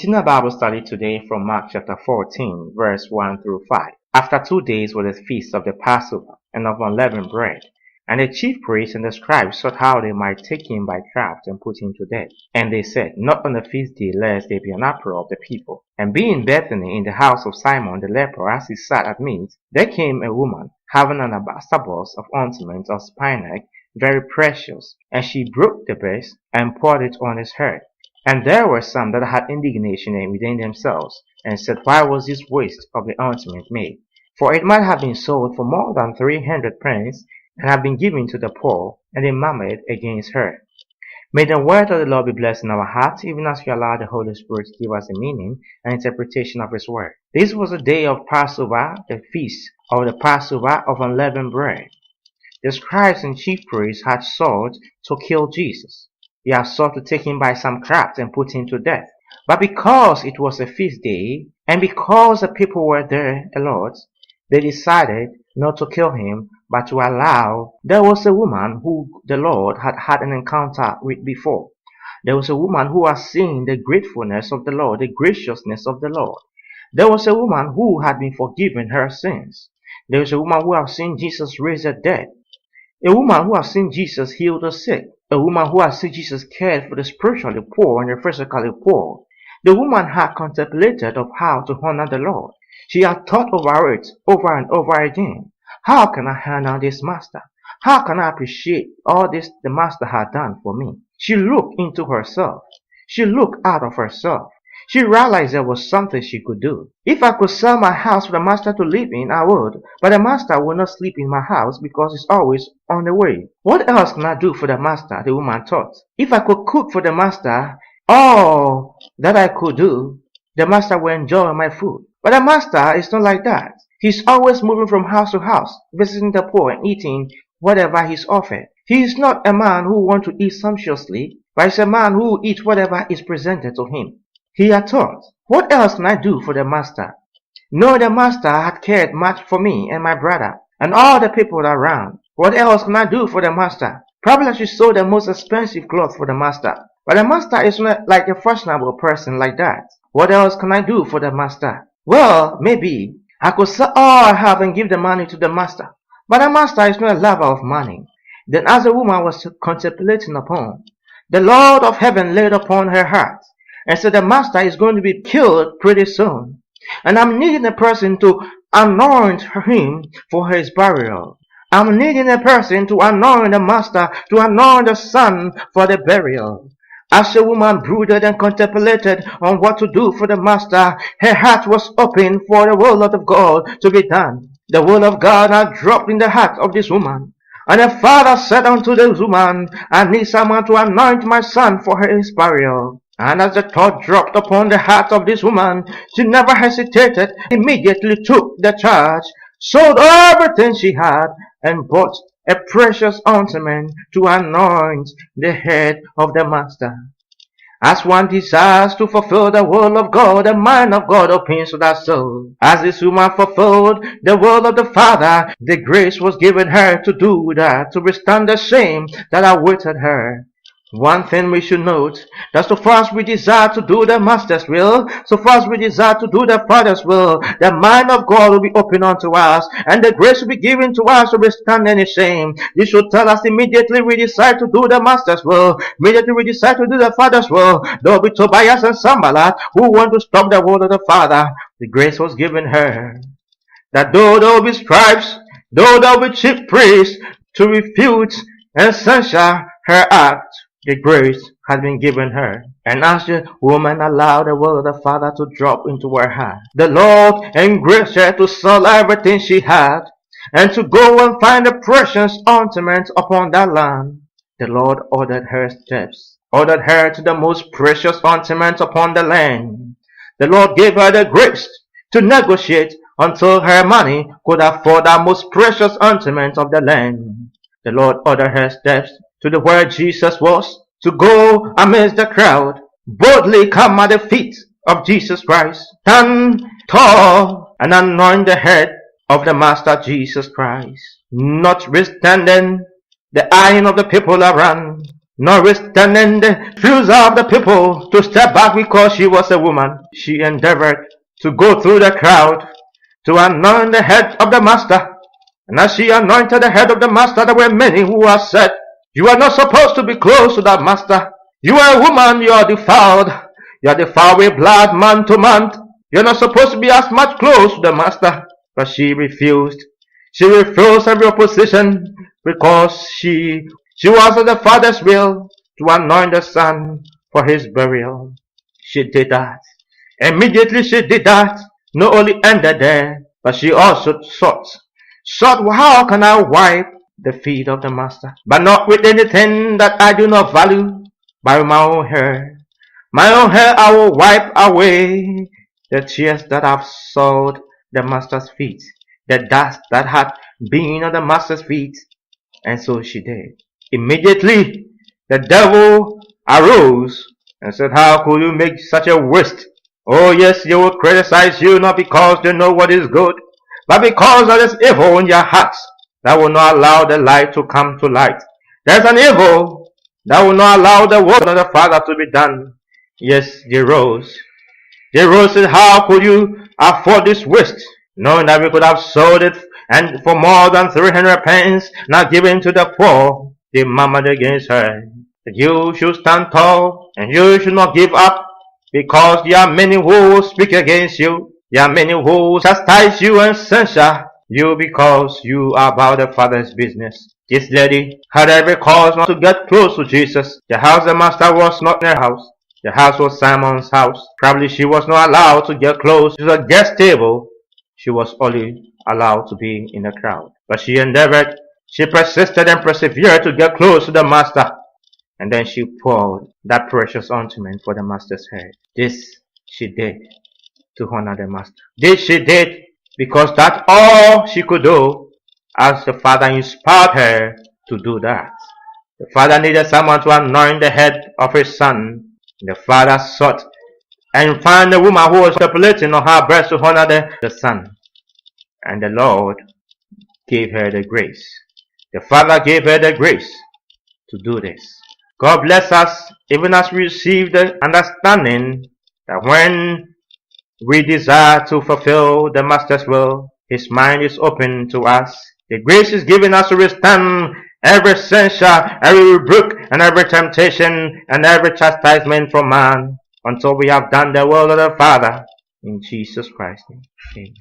In our Bible study today from Mark chapter 14, verse 1 through 5. After 2 days was the feast of the Passover and of unleavened bread. And the chief priests and the scribes sought how they might take him by craft and put him to death. And they said, Not on the feast day, lest there be an uproar of the people. And being in Bethany in the house of Simon the leper, as he sat at meat, there came a woman having an alabaster box of ointment of spikenard, very precious. And she broke the base and poured it on his head. And there were some that had indignation within themselves, and said, Why was this waste of the ointment made? For it might have been sold for more than 300 pence, and have been given to the poor. And they murmured against her. May the word of the Lord be blessed in our hearts, even as we allow the Holy Spirit to give us a meaning and interpretation of His word. This was the day of Passover, the feast of the Passover of unleavened bread. The scribes and chief priests had sought to kill Jesus. They had sought to take him by some craft and put him to death. But because it was a feast day, and because the people were there a lot, they decided not to kill him, but to allow. There was a woman who the Lord had had an encounter with before. There was a woman who had seen the gratefulness of the Lord, the graciousness of the Lord. There was a woman who had been forgiven her sins. There was a woman who had seen Jesus raise the dead. A woman who has seen Jesus heal the sick. A woman who has seen Jesus cared for the spiritually poor and the physically poor. The woman had contemplated of how to honor the Lord. She had thought over it over and over again. How can I honor this master? How can I appreciate all this the master had done for me? She looked into herself. She looked out of herself. She realized there was something she could do. If I could sell my house for the master to live in, I would. But the master will not sleep in my house because he's always on the way. What else can I do for the master? The woman thought. If I could cook for the master, all that I could do, the master will enjoy my food. But the master is not like that. He's always moving from house to house, visiting the poor and eating whatever he's offered. He is not a man who wants to eat sumptuously, but he's a man who will eat whatever is presented to him. He had thought, what else can I do for the master? No, the master had cared much for me and my brother and all the people around. What else can I do for the master? Probably I should sew the most expensive clothes for the master. But the master is not like a fashionable person like that. What else can I do for the master? Well, maybe I could sell all I have and give the money to the master. But the master is not a lover of money. Then as the woman was contemplating upon, the Lord of heaven laid upon her heart, and said the master is going to be killed pretty soon. And I'm needing a person to anoint him for his burial. I'm needing a person to anoint the master, to anoint the son for the burial. As the woman brooded and contemplated on what to do for the master, her heart was open for the will of God to be done. The will of God had dropped in the heart of this woman. And the father said unto the woman, I need someone to anoint my son for his burial. And as the thought dropped upon the heart of this woman, she never hesitated, immediately took the charge, sold everything she had, and bought a precious ointment to anoint the head of the master. As one desires to fulfill the will of God, the mind of God opens to that soul. As this woman fulfilled the will of the Father, the grace was given her to do that, to withstand the shame that awaited her. One thing we should note, that so far as we desire to do the Master's will, so far as we desire to do the Father's will, the mind of God will be open unto us, and the grace will be given to us to withstand any shame. This should tell us immediately we decide to do the Master's will, immediately we decide to do the Father's will. There will be Tobias and Sambalat who want to stop the will of the Father. The grace was given her, that though there will be scribes, though there will be chief priests to refute and censure her act, the grace had been given her. And as the woman allowed the will of the Father to drop into her heart, the Lord engraced her to sell everything she had and to go and find the precious ointment upon that land. The Lord ordered her steps, ordered her to the most precious ointment upon the land. The Lord gave her the grace to negotiate until her money could afford that most precious ointment of the land. The Lord ordered her steps to the where Jesus was, to go amidst the crowd, boldly come at the feet of Jesus Christ, stand tall and anoint the head of the Master Jesus Christ. Notwithstanding the eyeing of the people around, Notwithstanding the refusal of the people to step back because she was a woman, she endeavored to go through the crowd to anoint the head of the master. And as she anointed the head of the master, there were many who had said, "You are not supposed to be close to that master. You are a woman, you are defiled. You are defiled with blood man to man. You are not supposed to be as much close to the master." But she refused. She refused every opposition because she was of the Father's will to anoint the Son for his burial. She did that. Immediately she did that. Not only ended there, but she also sought, how can I wipe the feet of the master? But not with anything that I do not value, but with my own hair. My own hair I will wipe away the tears that have soiled the master's feet, the dust that had been on the master's feet. And so she did. Immediately the devil arose and said, "How could you make such a waste? Oh yes, they will criticize you not because they know what is good, but because there is evil in your hearts that will not allow the light to come to light. There's an evil that will not allow the work of the Father to be done." Yes, they rose. They rose and said, "How could you afford this waste, knowing that we could have sold it and for more than 300 pence, not given to the poor?" They murmured against her. You should stand tall and you should not give up, because there are many who will speak against you. There are many who will chastise you and censure you because you are about the Father's business. This lady had every cause not to get close to Jesus. The house of the master was not their house. The house was Simon's house. Probably she was not allowed to get close to the guest table. She was only allowed to be in the crowd. But she endeavored, she persisted and persevered to get close to the master. And then she poured that precious ointment for the master's head. This she did to honor the master. This she did because that's all she could do, as the Father inspired her to do that. The Father needed someone to anoint the head of his Son. The Father sought and found a woman who was stipulating on her breast to honor the Son. And the Lord gave her the grace. The Father gave her the grace to do this. God bless us even as we receive the understanding that when we desire to fulfill the Master's will, His mind is open to us. The grace is given us to withstand every censure, every rebuke, and every temptation, and every chastisement from man, until we have done the will of the Father. In Jesus Christ's name, amen.